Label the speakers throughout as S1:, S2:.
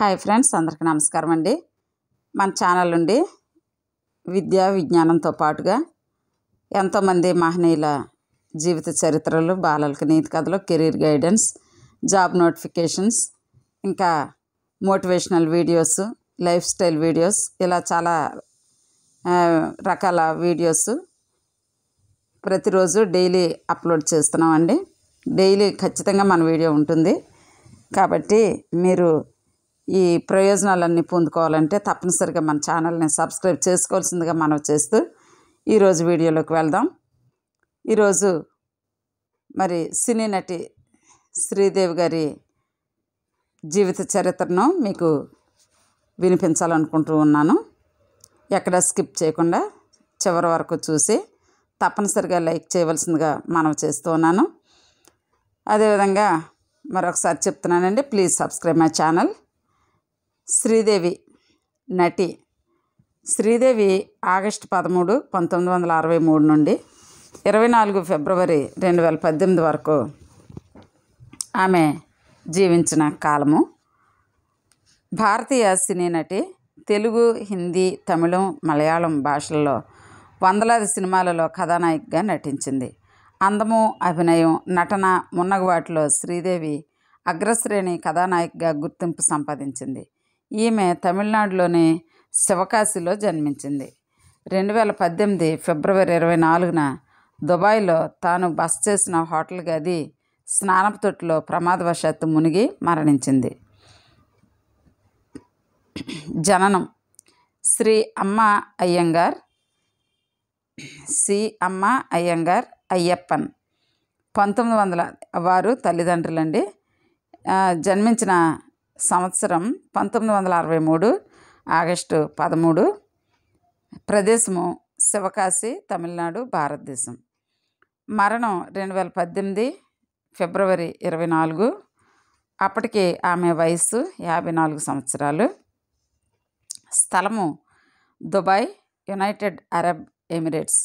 S1: Hi friends, అందరికీ నమస్కారం అండి. మన ఛానల్ నుండి విద్యా విజ్ఞానంతో పాటుగా ఎంతోమంది మహనీయుల జీవిత చరిత్రలు, బాలలకు నీతి కథలు, కెరీర్ గైడెన్స్, జాబ్ నోటిఫికేషన్స్, ఇంకా motivational videos, life style videos, ఇలా చాలా రకాల వీడియోస్ ప్రతిరోజు డైలీ అప్లోడ్ చేస్తున్నామండి. డైలీ ఖచ్చితంగా మన వీడియో ఉంటుంది. కాబట్టి మీరు ఈ ప్రయోజనాలన్నీ పొందుకోవాలంటే తప్పనిసరిగా మన ఛానల్ని సబ్స్క్రైబ్ చేసుకోవాల్సిందిగా మనవి చేస్తూ ఈరోజు వీడియోలోకి వెళ్దాం. ఈరోజు మరి సినీ నటి శ్రీదేవి గారి జీవిత చరిత్రను మీకు వినిపించాలనుకుంటూ ఉన్నాను. ఎక్కడ స్కిప్ చేయకుండా చివరి వరకు చూసి తప్పనిసరిగా లైక్ చేయవలసిందిగా మనవి చేస్తూ ఉన్నాను. అదేవిధంగా మరొకసారి చెప్తున్నానండి, please subscribe my channel. Sridevi నటి శ్రీదేవి ఆగస్టు 13, 1963 నుండి 24 ఫిబ్రవరి 2018 వరకు ఆమె జీవించిన కాలము. భారతీయ సినీ నటి. తెలుగు, హిందీ, తమిళం, మలయాళం భాషల్లో వందలాది సినిమాలలో కథానాయికగా నటించింది. అందము, అభినయం, నటన మున్నగు వాటిలో శ్రీదేవి అగ్రశ్రేణి కథానాయికగా గుర్తింపు సంపాదించింది. ఈమె తమిళనాడులోని శివకాశిలో జన్మించింది. 2018 ఫిబ్రవరి 24న దుబాయ్లో తాను బస చేసిన హోటల్ గది స్నానపు తొట్టిలో ప్రమాదవశాత్తు మునిగి మరణించింది. జననం శ్రీ అమ్మ అయ్యంగార్, అయ్యప్పన్. 1900 వారు తల్లిదండ్రులండి. జన్మించిన సంవత్సరం 1963 ఆగస్టు 13. ప్రదేశము శివకాశి, తమిళనాడు, భారతదేశం. మరణం 2018 ఫిబ్రవరి 24. అప్పటికి ఆమె వయస్సు 54 సంవత్సరాలు. స్థలము దుబాయ్, యునైటెడ్ అరబ్ ఎమిరేట్స్.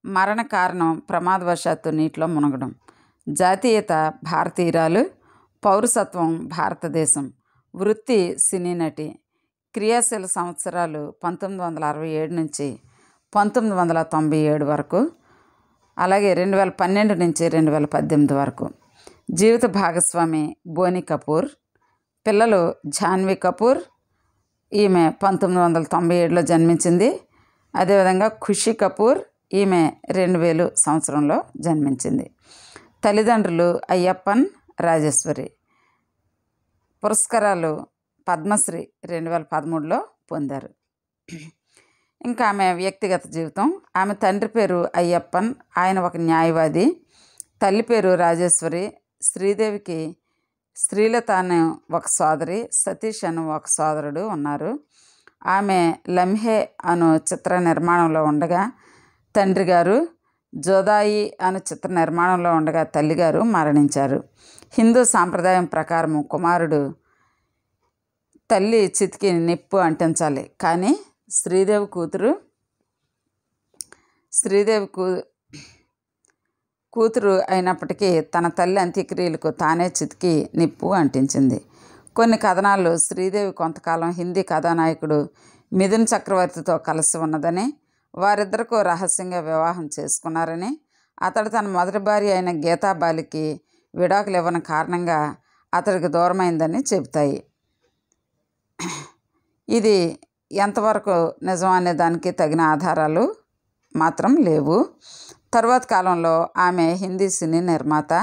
S1: మరణ కారణం ప్రమాదవశాత్తు నీటిలో మునగడం. జాతీయత భారతీయురాలు. పౌరసత్వం భారతదేశం. వృత్తి సినీ నటి. క్రియాశీల సంవత్సరాలు 1967 నుంచి 1997 వరకు, అలాగే 2012 నుంచి 2018 వరకు. జీవిత భాగస్వామి బోని కపూర్. పిల్లలు జాన్వీ కపూర్, ఈమె 1997లో జన్మించింది. అదేవిధంగా ఖుషి కపూర్, ఈమె 2000 సంవత్సరంలో జన్మించింది. తల్లిదండ్రులు అయ్యప్పన్, రాజేశ్వరి. పురస్కారాలు పద్మశ్రీ 2013లో పొందారు. ఇంకా ఆమె వ్యక్తిగత జీవితం. ఆమె తండ్రి పేరు అయ్యప్పన్, ఆయన ఒక న్యాయవాది. తల్లి పేరు రాజేశ్వరి. శ్రీదేవికి శ్రీలత అనే ఒక సోదరి, సతీష్ అను ఒక సోదరుడు ఉన్నారు. ఆమె లమ్హే అను చిత్ర నిర్మాణంలో ఉండగా తండ్రి గారు, జోదాయి అను చిత్ర నిర్మాణంలో ఉండగా తల్లిగారు మరణించారు. హిందూ సాంప్రదాయం ప్రకారం కుమారుడు తల్లి చితికి నిప్పు అంటించాలి. కానీ శ్రీదేవి కూతురు అయినప్పటికీ తన తల్లి అంత్యక్రియలకు తానే చితికి నిప్పు అంటించింది. కొన్ని కథనాలు శ్రీదేవి కొంతకాలం హిందీ కథానాయకుడు మిథున్ చక్రవర్తితో కలిసి ఉన్నదని, వారిద్దరికూ రహస్యంగా వివాహం చేసుకున్నారని, అతడు తన మొదటి భార్య అయిన గీతా బాలికి విడాకులు ఇవ్వని కారణంగా అతడికి దూరమైందని చెబుతాయి. ఇది ఎంతవరకు నిజం అనే దానికి తగిన ఆధారాలు మాత్రం లేవు. తరువాత కాలంలో ఆమె హిందీ సినీ నిర్మాత.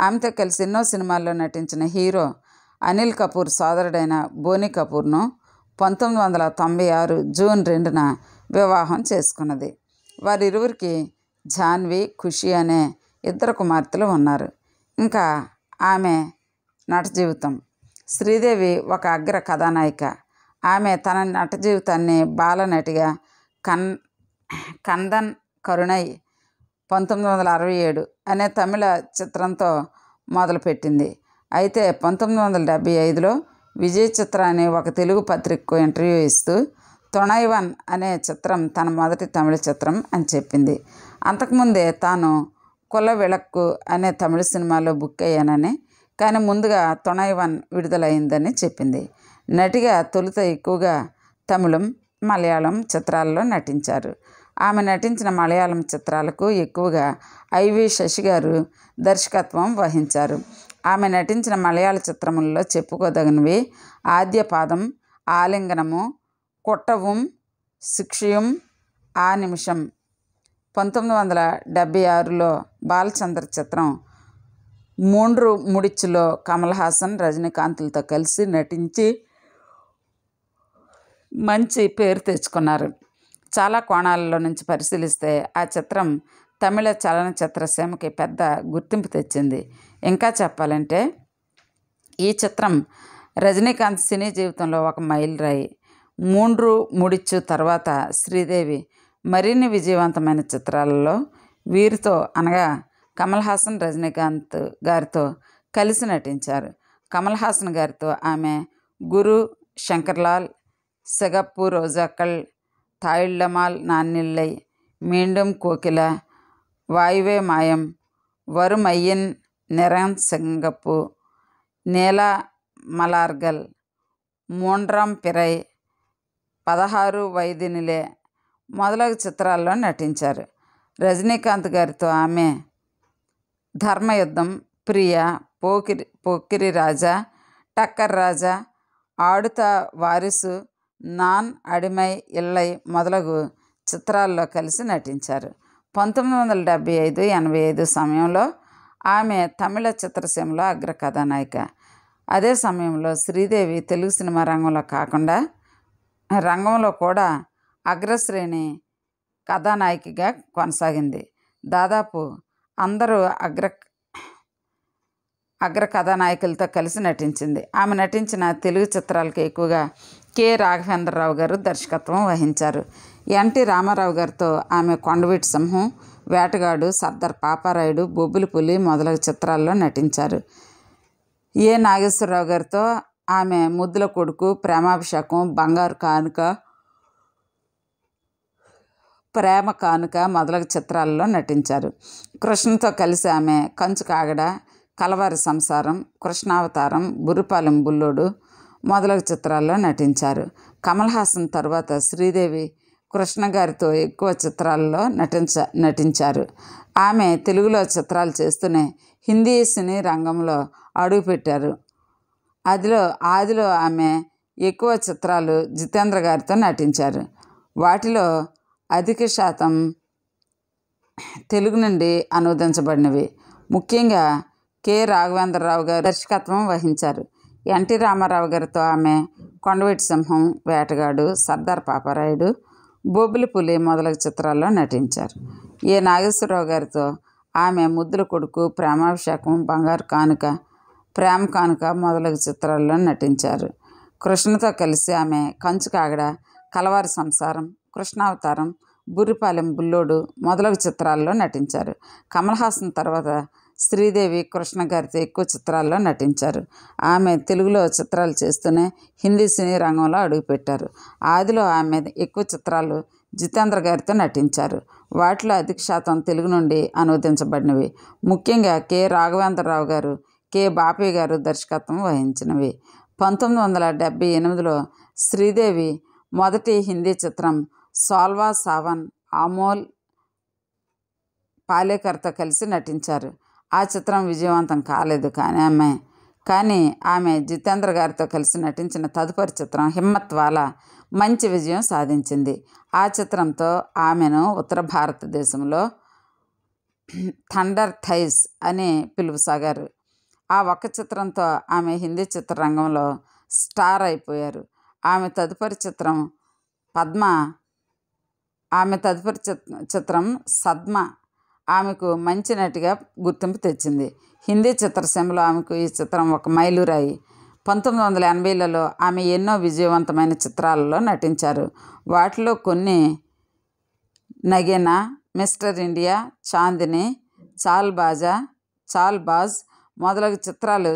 S1: ఆమెతో కలిసి ఎన్నో సినిమాల్లో నటించిన హీరో అనిల్ కపూర్ సోదరుడైన బోని కపూర్ను 1996 జూన్ 2న వివాహం చేసుకున్నది. వారిరువురికి జాన్వీ, ఖుషి అనే 2 కుమార్తెలు ఉన్నారు. ఇంకా ఆమె నట జీవితం. శ్రీదేవి ఒక అగ్ర కథానాయిక. ఆమె తన నట జీవితాన్ని బాలనటిగా కందన్ కరుణై 1967 అనే తమిళ చిత్రంతో మొదలుపెట్టింది. అయితే 1975లో విజయ్ చిత్ర అనే ఒక తెలుగు పత్రికకు ఇంటర్వ్యూ ఇస్తూ తొణైవన్ అనే చిత్రం తన మొదటి తమిళ చిత్రం అని చెప్పింది. అంతకుముందే తాను కుల విళక్కు అనే తమిళ సినిమాలో బుక్ అయ్యానని, కానీ ముందుగా తొణైవన్ విడుదలైందని చెప్పింది. నటిగా తొలుత ఎక్కువగా తమిళం, మలయాళం చిత్రాల్లో నటించారు. ఆమె నటించిన మలయాళం చిత్రాలకు ఎక్కువగా ఐవి శశి గారు దర్శకత్వం వహించారు. ఆమె నటించిన మలయాళ చిత్రములలో చెప్పుకోదగినవి ఆద్యపాదం, ఆలింగనము, కుట్టவும், శిక్షయం, ఆ నిమిషం. 1976లో బాలచంద్ర చిత్రం మూండ్రు ముడిచ్చులో కమల్ హాసన్, రజనీకాంత్లతో కలిసి నటించి మంచి పేరు తెచ్చుకున్నారు. చాలా కోణాలలో నుంచి పరిశీలిస్తే ఆ చిత్రం తమిళ చలనచిత్ర సీమకి పెద్ద గుర్తింపు తెచ్చింది. ఇంకా చెప్పాలంటే ఈ చిత్రం రజనీకాంత్ సినీ జీవితంలో ఒక మైలురాయి. మూండ్రు ముడిచ్చు తర్వాత శ్రీదేవి మరిన్ని విజయవంతమైన చిత్రాలలో వీరితో అనగా కమల్ హాసన్, రజనీకాంత్ గారితో కలిసి నటించారు. కమల్ హాసన్ గారితో ఆమె గురు, శంకర్లాల్, సిగప్పు రోజాక్కల్, తాయిళ్ళమాల్ నాన్నిల్లై, మీండం కోకిల, వాయువే మాయం, వరుమయ్యన్ నిరాన్ సింగప్పు, నీలా మలార్గల్, మూండ్రం పిరై, 16 వయదినిలే మొదలగు చిత్రాల్లో నటించారు. రజనీకాంత్ గారితో ఆమె ధర్మయుద్ధం, ప్రియ, పోకిరి రాజా, టక్కర్ రాజా, ఆడుతా వారిసు, నాన్ అడిమై ఇళ్ళై మొదలగు చిత్రాల్లో కలిసి నటించారు. 1975-85 సమయంలో ఆమె తమిళ చిత్రసీమలో అగ్ర కథానాయిక. అదే సమయంలో శ్రీదేవి తెలుగు సినిమా రంగంలో కూడా అగ్రశ్రేణి కథానాయికగా కొనసాగింది. దాదాపు అందరూ అగ్ర కథానాయకులతో కలిసి నటించింది. ఆమె నటించిన తెలుగు చిత్రాలకు ఎక్కువగా కె. రాఘవేంద్రరావు గారు దర్శకత్వం వహించారు. ఎన్టీ రామారావు గారితో ఆమె కొండవీటి సింహం, వేటగాడు, సర్దార్ పాపారాయుడు, బొబ్బిలి పులి మొదలగు చిత్రాల్లో నటించారు. ఎ. నాగేశ్వరరావు గారితో ఆమె ముద్దుల కొడుకు, ప్రేమాభిషేకం, బంగారు కానుక, ప్రేమ కానుక మొదలగు చిత్రాల్లో నటించారు. కృష్ణతో కలిసి ఆమె కంచు కాగడ, కలవారి సంసారం, కృష్ణావతారం, బుర్రిపాలెం బుల్లోడు మొదలగు చిత్రాల్లో నటించారు. కమల్ హాసన్ తరువాత శ్రీదేవి కృష్ణ గారితో ఎక్కువ చిత్రాల్లో నటించారు. ఆమె తెలుగులో చిత్రాలు చేస్తూనే హిందీ సినీ రంగంలో అడుగుపెట్టారు. ఆదిలో ఆమె ఎక్కువ చిత్రాలు జితేంద్ర గారితో నటించారు. వాటిలో అధిక శాతం తెలుగు నుండి అనువదించబడినవి. ముఖ్యంగా కె. రాఘవేంద్రరావు గారు దర్శకత్వం వహించారు. ఎన్టీ రామారావు గారితో ఆమె కొండవీటి సింహం, వేటగాడు, సర్దార్ పాపారాయుడు, బొబ్బిలి పులి మొదలగు చిత్రాల్లో నటించారు. ఎ. నాగేశ్వరరావు గారితో ఆమె ముద్దుల కొడుకు, ప్రేమాభిషేకం, బంగారు కానుక, ప్రేమ కానుక మొదలగు చిత్రాల్లో నటించారు. కృష్ణతో కలిసి ఆమె కంచు కాగడ, కలవారి సంసారం, కృష్ణావతారం, బుర్రిపాలెం బుల్లోడు మొదలగు చిత్రాల్లో నటించారు. కమల్ హాసన్ తర్వాత శ్రీదేవి కృష్ణ గారితో ఎక్కువ చిత్రాల్లో నటించారు. ఆమె తెలుగులో చిత్రాలు చేస్తూనే హిందీ సినీ రంగంలో అడుగుపెట్టారు. ఆదిలో ఆమె ఎక్కువ చిత్రాలు జితేంద్ర గారితో నటించారు. వాటిలో అధిక శాతం తెలుగు నుండి అనువదించబడినవి. ముఖ్యంగా కె. రాఘవేంద్రరావు గారు, కె. బాపయ్య గారు దర్శకత్వం వహించినవి. 1978లో శ్రీదేవి మొదటి హిందీ చిత్రం సాల్వా సావన్ అమోల్ పాలేకర్తో కలిసి నటించారు. ఆ చిత్రం విజయవంతం కాలేదు. కానీ ఆమె జితేంద్ర గారితో కలిసి నటించిన తదుపరి చిత్రం హిమ్మత్ వాలా మంచి విజయం సాధించింది. ఆ చిత్రంతో ఆమెను ఉత్తర భారతదేశంలో థండర్ థైస్ అని పిలువసాగారు. ఆ ఒక్క చిత్రంతో ఆమె హిందీ చిత్రరంగంలో స్టార్ అయిపోయారు. ఆమె తదుపరి చిత్రం సద్మ ఆమెకు మంచి నటిగా గుర్తింపు తెచ్చింది. హిందీ చిత్రసీమలో ఆమెకు ఈ చిత్రం ఒక మైలురాయి. 1980లలో ఆమె ఎన్నో విజయవంతమైన చిత్రాలలో నటించారు. వాటిలో కొన్ని నగీనా, మిస్టర్ ఇండియా, చాందిని, చాల్ బాజ్ మొదలగునవి చిత్రాలు.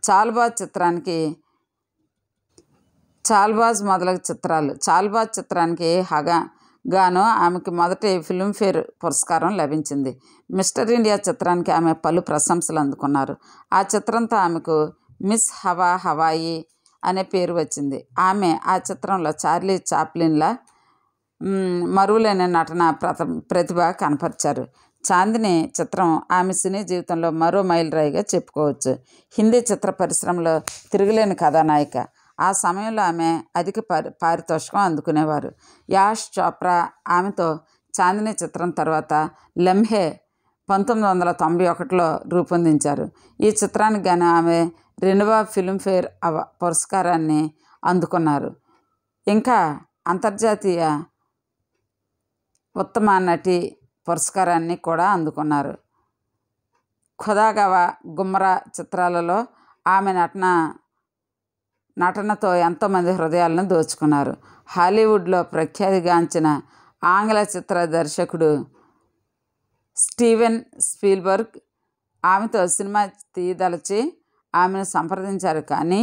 S1: చాల్ బాజ్ చిత్రానికి గాను ఆమెకి మొదటి ఫిల్మ్ఫేర్ పురస్కారం లభించింది. మిస్టర్ ఇండియా చిత్రానికి ఆమె పలు ప్రశంసలు అందుకున్నారు. ఆ చిత్రంతో ఆమెకు మిస్ హవాయి అనే పేరు వచ్చింది. ఆమె ఆ చిత్రంలో చార్లీ చాప్లిన్లా మరువలేని నటన ప్రతిభ కనపరిచారు. చాందిని చిత్రం ఆమె సినీ జీవితంలో మరో మైలురాయిగా చెప్పుకోవచ్చు. హిందీ చిత్ర పరిశ్రమలో తిరుగులేని కథానాయిక. ఆ సమయంలో ఆమె అధిక పారితోషికం అందుకునేవారు. యాష్ చోప్రా ఆమెతో చాందిని చిత్రం తర్వాత లమ్హే 1991లో రూపొందించారు. ఈ చిత్రానికి గాను ఆమె 2వ ఫిల్మ్ఫేర్ పురస్కారాన్ని అందుకున్నారు. ఇంకా అంతర్జాతీయ ఉత్తమ నటి పురస్కారాన్ని కూడా అందుకున్నారు. ఖుదాగవా, గుమ్రా చిత్రాలలో ఆమె నటనతో ఎంతోమంది హృదయాలను దోచుకున్నారు. హాలీవుడ్లో ప్రఖ్యాతిగాంచిన ఆంగ్ల చిత్ర దర్శకుడు స్టీవెన్ స్పీల్బర్గ్ ఆమెతో సినిమా తీయదలిచి ఆమెను సంప్రదించారు. కానీ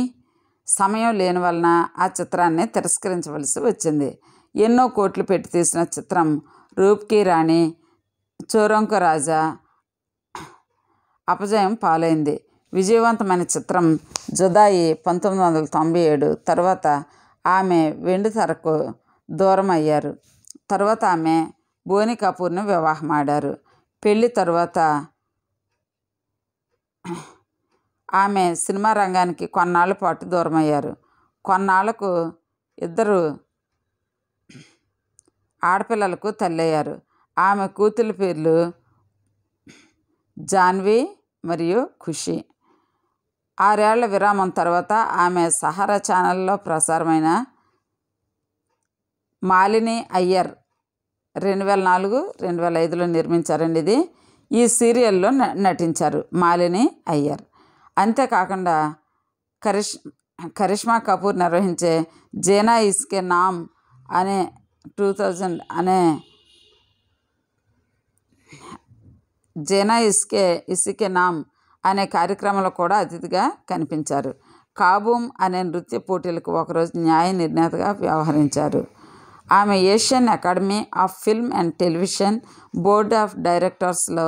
S1: సమయం లేని వలన ఆ చిత్రాన్ని తిరస్కరించవలసి వచ్చింది. ఎన్నో కోట్లు పెట్టి తీసిన చిత్రం రూప్ కీ రాణి, చోరోంకా రాజా అపజయం పాలైంది. విజయవంతమైన చిత్రం జుదాయి 1997 తర్వాత ఆమె వెండితెరకు దూరం అయ్యారు. తర్వాత ఆమె బోనీ కపూర్ను వివాహమాడారు. పెళ్లి తరువాత ఆమె సినిమా రంగానికి కొన్నాళ్ల పాటు దూరమయ్యారు. కొన్నాళ్లకు 2 ఆడపిల్లలకు తల్లయ్యారు. ఆమె కూతుళ్ళ పేర్లు జాన్వి మరియు ఖుషి. 6 ఏళ్ల విరామం తర్వాత ఆమె సహారా ఛానల్లో ప్రసారమైన మాలిని అయ్యర్ 2004-2005లో నిర్మించారండి ఇది. ఈ సీరియల్లో నటించారు మాలిని అయ్యర్. అంతేకాకుండా కరిష్మా కపూర్ నిర్వహించే జీనా ఇస్కే నామ్ అనే 2000 అనే జీనా ఇస్కే నామ్ అనే కార్యక్రమంలో కూడా అతిథిగా కనిపించారు. కాబూమ్ అనే నృత్య పోటీలకు ఒకరోజు న్యాయ నిర్ణేతగా వ్యవహరించారు. ఆమె Asian academy of film and television board of డైరెక్టర్స్లో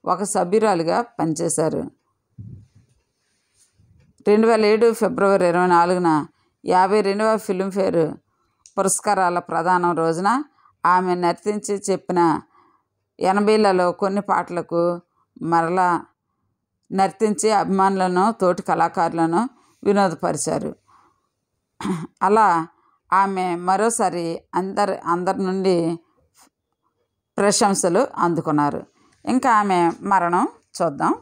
S1: ఒక సభ్యురాలిగా పనిచేశారు. 2007 ఫిబ్రవరి 24న 52వ ఫిల్మ్ఫేర్ పురస్కారాల ప్రదానం రోజున ఆమె నర్తించి చెప్పిన 80లలో కొన్ని పాటలకు మరలా నర్తించి అభిమానులను, తోటి కళాకారులను వినోదపరిచారు. అలా ఆమె మరోసారి అందరి నుండి ప్రశంసలు అందుకున్నారు. ఇంకా ఆమె మరణం చూద్దాం.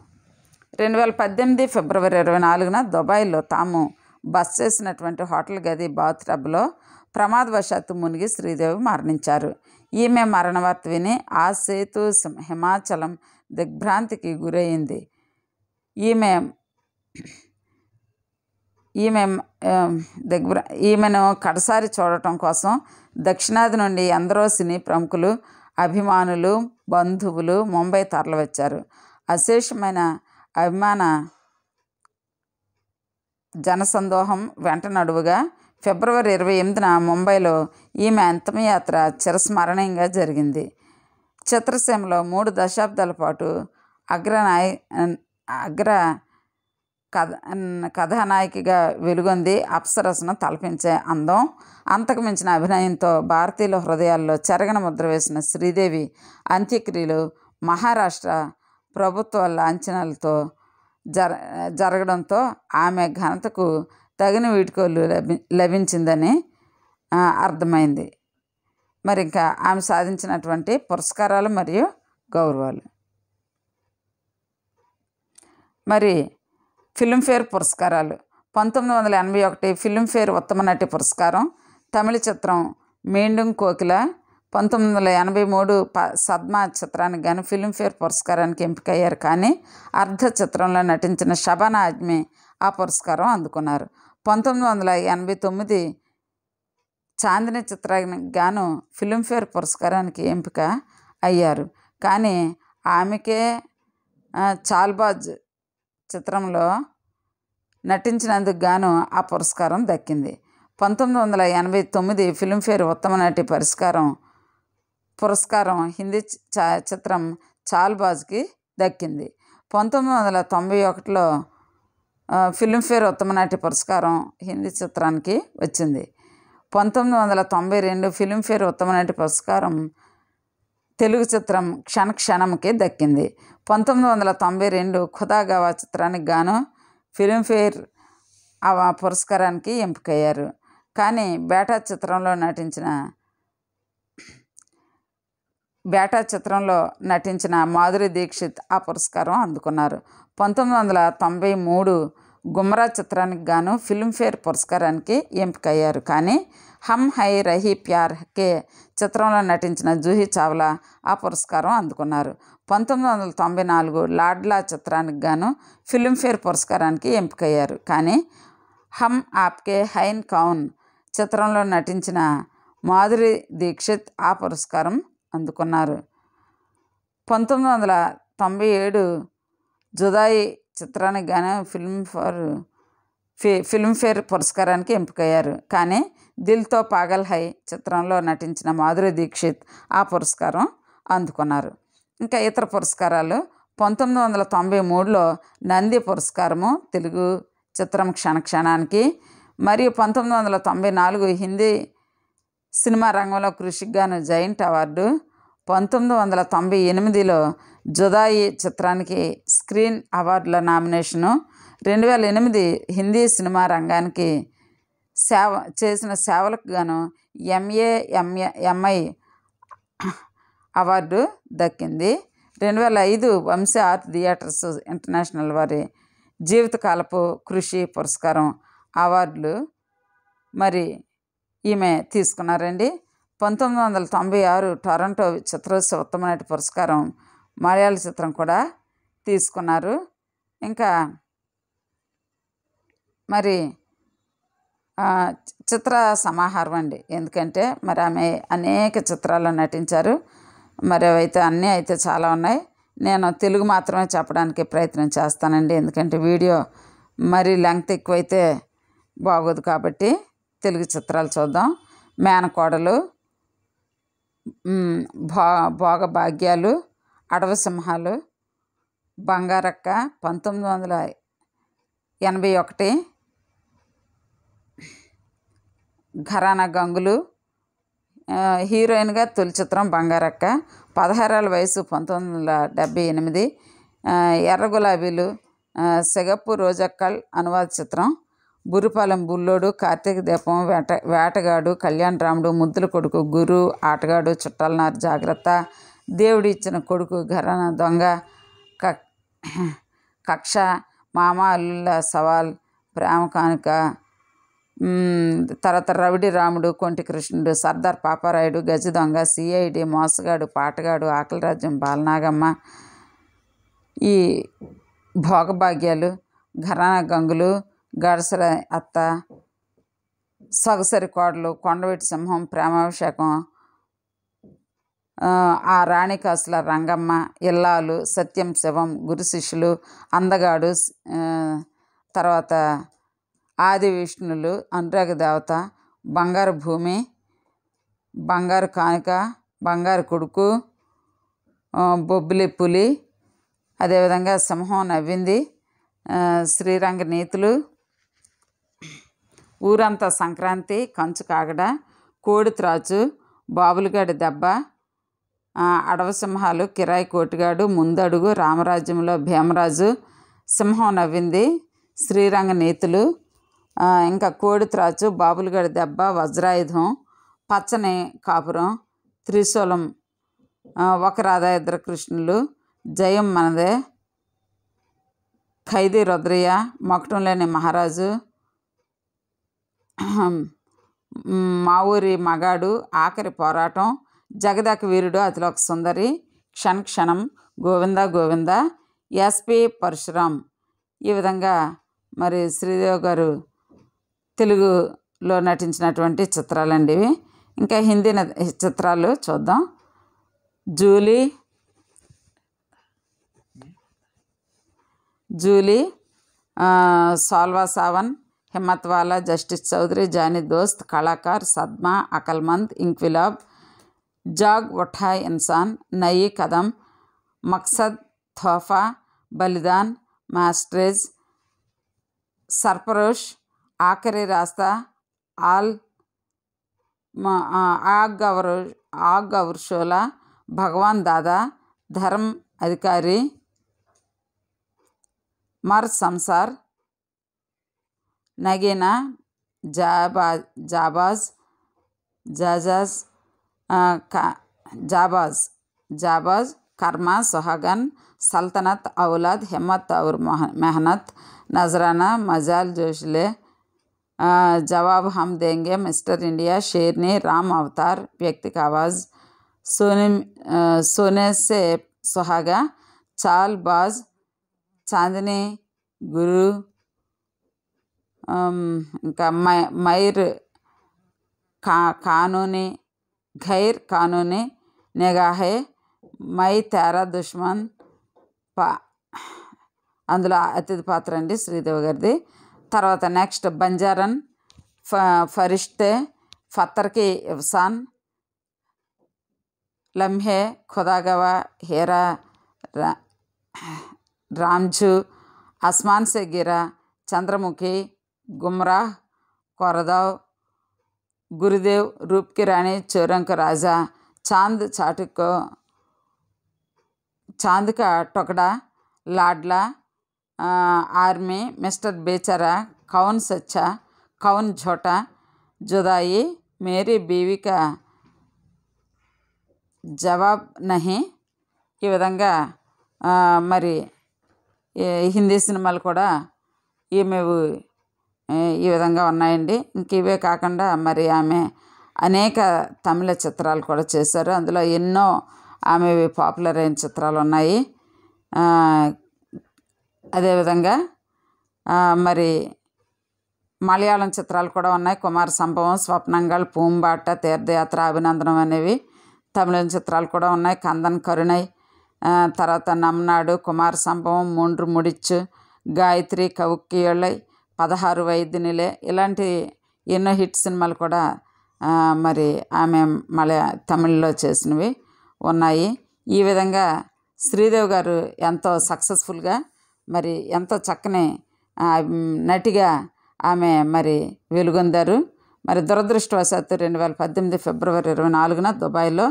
S1: 2018 ఫిబ్రవరి 24న దుబాయ్లో తాము బస చేసినటువంటి హోటల్ గది బాత్టబ్లో ప్రమాదవశాత్తు మునిగి శ్రీదేవి మరణించారు. ఈమె మరణ వార్త విని ఆ సేతు హిమాచలం దిగ్భ్రాంతికి గురైంది. ఈమెను కడసారి చూడటం కోసం దక్షిణాది నుండి ఎందరో సినీ ప్రముఖులు, అభిమానులు, బంధువులు ముంబై తరలివచ్చారు. అశేషమైన అభిమాన జనసందోహం వెంట నడువగా ఫిబ్రవరి 28న ముంబైలో ఈమె అంతిమయాత్ర చిరస్మరణీయంగా జరిగింది. చిత్రసీమలో 3 దశాబ్దాల పాటు అగ్ర కథానాయికగా వెలుగొంది. అప్సరసను తలపించే అందం, అంతకు మించిన అభినయంతో భారతీయుల హృదయాల్లో చెరగని ముద్ర వేసిన శ్రీదేవి అంత్యక్రియలు మహారాష్ట్ర ప్రభుత్వ లాంఛనాలతో జరగడంతో ఆమె ఘనతకు తగిన వీడ్కోలు లభించిందని అర్థమైంది. మరి ఇంకా ఆమె సాధించినటువంటి పురస్కారాలు మరియు గౌరవాలు. మరి ఫిల్మ్ఫేర్ పురస్కారాలు 1981 ఫిల్మ్ఫేర్ ఉత్తమ నటి పురస్కారం, తమిళ చిత్రం మీండుం కోకిల. 1983 సద్మా చిత్రానికి గాను ఫిల్మ్ఫేర్ పురస్కారానికి ఎంపికయ్యారు. కానీ అర్ధ చిత్రంలో నటించిన షబానా ఆజ్మీ ఆ పురస్కారం అందుకున్నారు. 1989 చాందిని చిత్రానికి గాను ఫిల్మ్ఫేర్ పురస్కారానికి ఎంపిక అయ్యారు. కానీ ఆమెకే చాల్బాజ్ చిత్రంలో నటించినందుకు గాను ఆ పురస్కారం దక్కింది. 1989 ఫిల్మ్ఫేర్ ఉత్తమ నటి పురస్కారం హిందీ చిత్రం చాల్బాజ్కి దక్కింది. 1991లో ఫిల్మ్ఫేర్ ఉత్తమ నటి పురస్కారం హిందీ చిత్రానికి వచ్చింది. 1992 ఫిల్మ్ఫేర్ ఉత్తమ నటి పురస్కారం తెలుగు చిత్రం క్షణ క్షణంకి దక్కింది. 1992 ఖుదా గవా చిత్రానికి గాను ఫిల్మ్ఫేర్ పురస్కారానికి ఎంపికయ్యారు. కానీ బేటా చిత్రంలో నటించిన మాధురి దీక్షిత్ ఆ పురస్కారం అందుకున్నారు. 1993 గుమ్రా చిత్రానికి గాను ఫిల్మ్ఫేర్ పురస్కారానికి ఎంపికయ్యారు. కానీ హమ్ హై రహీ ప్యార్ కే చిత్రంలో నటించిన జూహీ చావ్లా ఆ పురస్కారం అందుకున్నారు. 1994 లాడ్లా చిత్రానికి గాను ఫిల్మ్ఫేర్ పురస్కారానికి ఎంపికయ్యారు. కానీ హమ్ ఆప్కే హైన్ కౌన్ చిత్రంలో నటించిన మాధురి దీక్షిత్ ఆ పురస్కారం అందుకున్నారు. 1997 జుదాయి చిత్రానికి గాను ఫిల్మ్ఫేర్ పురస్కారానికి ఎంపికయ్యారు. కానీ దిల్తో పాగల్ హై చిత్రంలో నటించిన మాధురి దీక్షిత్ ఆ పురస్కారం అందుకున్నారు. ఇంకా ఇతర పురస్కారాలు 1993లో నంది పురస్కారము తెలుగు చిత్రం క్షణ క్షణానికి, మరియు 1994 హిందీ సినిమా రంగంలో కృషికి గాను జైంట్ అవార్డు, 1998లో జుదాయి చిత్రానికి స్క్రీన్ అవార్డుల నామినేషను, 2008 హిందీ సినిమా రంగానికి చేసిన సేవలకు గాను MAMI అవార్డు దక్కింది. 2005 వంశీ ఆర్ట్ థియేటర్స్ ఇంటర్నేషనల్ వారి జీవితకాలపు కృషి పురస్కారం అవార్డులు మరి ఈమె తీసుకున్నారండి. 1996 టొరంటో చిత్రోత్సవ ఉత్తమ నటి పురస్కారం మలయాళ చిత్రం కూడా తీసుకున్నారు. ఇంకా మరి చిత్ర సమాహారం అండి, ఎందుకంటే మరి ఆమె అనేక చిత్రాల్లో నటించారు. మరి అవైతే అన్నీ అయితే చాలా ఉన్నాయి. నేను తెలుగు మాత్రమే చెప్పడానికి ప్రయత్నం చేస్తానండి, ఎందుకంటే వీడియో మరి లెంగ్త్ ఎక్కువైతే బాగోదు. కాబట్టి తెలుగు చిత్రాలు చూద్దాం. మేనకోడలు, భోగభాగ్యాలు, అడవి సింహాలు, బంగారక్క 1981, ఘరానా గంగులు, హీరోయిన్గా తొలి చిత్రం బంగారక్క, 16 ఏళ్ల వయసు 1978, ఎర్ర గులాబీలు, సెగప్పు రోజక్కల్ అనువాద చిత్రం, బుర్రిపాలెం బుల్లోడు, కార్తీక దీపం, వేటగాడు, కళ్యాణ్ రాముడు, ముద్దుల కొడుకు, గురు, ఆటగాడు, చుట్టాలనారు జాగ్రత్త, దేవుడి ఇచ్చిన కొడుకు, ఘరానా దొంగ, కక్ష, మామ అల్లుళ్ళ సవాల్, ప్రేమ కానుక, తర్వాత రవిడి రాముడు, కొంటి కృష్ణుడు, సర్దార్ పాపారాయుడు, గజ దొంగ, CID, మోసగాడు, పాటగాడు, ఆకలి రాజ్యం, బాలనాగమ్మ, ఈ భోగభాగ్యాలు, ఘరానా గంగులు, గడసర అత్త, సొగసరి కోడలు, కొండవీటి సింహం, ప్రేమాభిషేకం, ఆ రాణి కాసుల రంగమ్మ, ఇల్లాలు, సత్యం శివం, గురు శిష్యులు, అందగాడు, తర్వాత ఆది విష్ణులు, అనురాగ దేవత, బంగారు భూమి, బంగారు కానుక, బంగారు కొడుకు, బొబ్బిలి పులి, అదేవిధంగా సింహం నవ్వింది, శ్రీరంగ నీతులు, ఊరంతా సంక్రాంతి, కంచు కాగడ, కోడి త్రాచు, బాబులగాడి దెబ్బ, అడవి సింహాలు, కిరాయి కోటిగాడు, ముందడుగు, రామరాజ్యంలో భీమరాజు, సింహం నవ్వింది, శ్రీరంగ నీతులు, ఇంకా కోడి త్రాచు, బాబులగాడి దెబ్బ, వజ్రాయుధం, పచ్చని కాపురం, త్రిశూలం, ఒక రాధా ఇద్దరు కృష్ణులు, జయం మనదే, ఖైదీ రుద్రయ్య, మకుటం లేని మహారాజు, మా ఊరి మగాడు, ఆఖరి పోరాటం, జగదాక వీరుడు, అతిలోక సుందరి, క్షణ క్షణం, గోవింద గోవింద, SP పరశురామ్. ఈ విధంగా మరి శ్రీదేవి గారు తెలుగులో నటించినటువంటి చిత్రాలండి ఇవి. ఇంకా హిందీ చిత్రాలు చూద్దాం. జూలీ, సాల్వా సావన్, హిమ్మత్ వాలా, జస్టిస్ చౌదరి, జానీ దోస్త్, కళాకార్, సద్మా, అకల్మంద్, ఇంక్విలాబ్, జాగ్ ఉఠా ఇన్సాన్, నయీ కదం, మక్సద్, తోహఫా, బలిదాన్, మాస్టరేజ్, सरफरोश, आखिरी रास्ता, आल आग और शोला, भगवान दादा, धर्म अधिकारी, मर्द संसार, नगीना, जाबाज जाजाज जाबाज जाबाज, कर्मा, सुहागन, सल्तनत, औलाद, हिम्मत और मेहनत, नजराना, मजाल, जोशले, जवाब हम देंगे, मिस्टर इंडिया, शेरनी, राम अवतार, व्यक्ति का आवाज़, सोने से सुहागा, चालबाज, चांदनी, गुरु, ఇంకా మైర్, कानूनी, गैर कानूनी, निगाहे, మై తేరా దుష్మన్, అందులో అతిథి పాత్ర అండి శ్రీదేవి గారిది. తర్వాత నెక్స్ట్ బంజారన్, ఫరిష్తే, ఫత్తర్కి ఇఫ్సాన్, లమ్హే, ఖుదాగవా, హేరా, రాంఝు, ఆస్మాన్ సే గిరా, చంద్రముఖి, గుమ్రాహ్, కొరదావ్, गुरुदेव, रूप की रानी, चोरों का राजा, चांद चाटको, चांद का टुकड़ा, लाडला, आर्मी, मिस्टर बेचारा, कौन सच्चा, कौन झूठा, जुदाई, मेरी बीवी का जवाब नहीं. ఈ విధంగా మరి హిందీ సినిమాలు కూడా ఈమెవి ఈ విధంగా ఉన్నాయండి. ఇంక ఇవే కాకుండా మరి ఆమె అనేక తమిళ చిత్రాలు కూడా చేశారు. అందులో ఎన్నో ఆమెవి పాపులర్ అయిన చిత్రాలు ఉన్నాయి. అదేవిధంగా మరి మలయాళం చిత్రాలు కూడా ఉన్నాయి. కుమార సంభవం, స్వప్నంగల్, పూంబాట, తీర్థయాత్ర, అభినందనం అనేవి తమిళం చిత్రాలు కూడా ఉన్నాయి. కందన్ కరుణై, తర్వాత నమ్నాడు, కుమార సంభవం, మూండ్రు ముడిచ్చు, గాయత్రి, కవుక్కియళ్ళై, 16 వయదినిలే, ఇలాంటి ఎన్నో హిట్ సినిమాలు కూడా మరి ఆమె తమిళ్లో చేసినవి ఉన్నాయి. ఈ విధంగా శ్రీదేవి గారు ఎంతో సక్సెస్ఫుల్గా మరి ఎంతో చక్కని నటిగా ఆమె మరి వెలుగొందారు. మరి దురదృష్టవశాత్తు 2018 ఫిబ్రవరి 24న దుబాయ్లో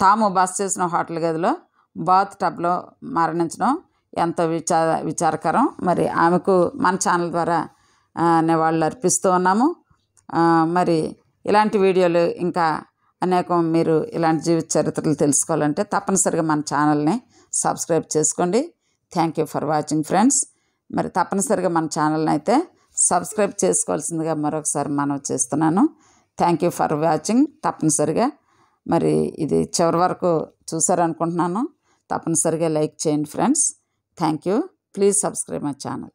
S1: తాము బస చేసిన హోటల్ గదిలో బాత్ టబ్లో మరణించడం ఎంతో విచారకరం. మరి ఆమెకు మన ఛానల్ ద్వారా నివాళులు అర్పిస్తూ ఉన్నాము. మరి ఇలాంటి వీడియోలు ఇంకా అనేకం మీరు ఇలాంటి జీవిత చరిత్రలు తెలుసుకోవాలంటే తప్పనిసరిగా మన ఛానల్ని సబ్స్క్రైబ్ చేసుకోండి. Thank you for watching friends. మరి తప్పనిసరిగా మన ఛానల్ని అయితే సబ్స్క్రైబ్ చేసుకోవాల్సిందిగా మరొకసారి మనవి చేస్తున్నాను. Thank you for watching. తప్పనిసరిగా మరి ఇది చివరి వరకు చూసారనుకుంటున్నాను. తప్పనిసరిగా లైక్ చేయండి friends. Thank you. Please subscribe my channel.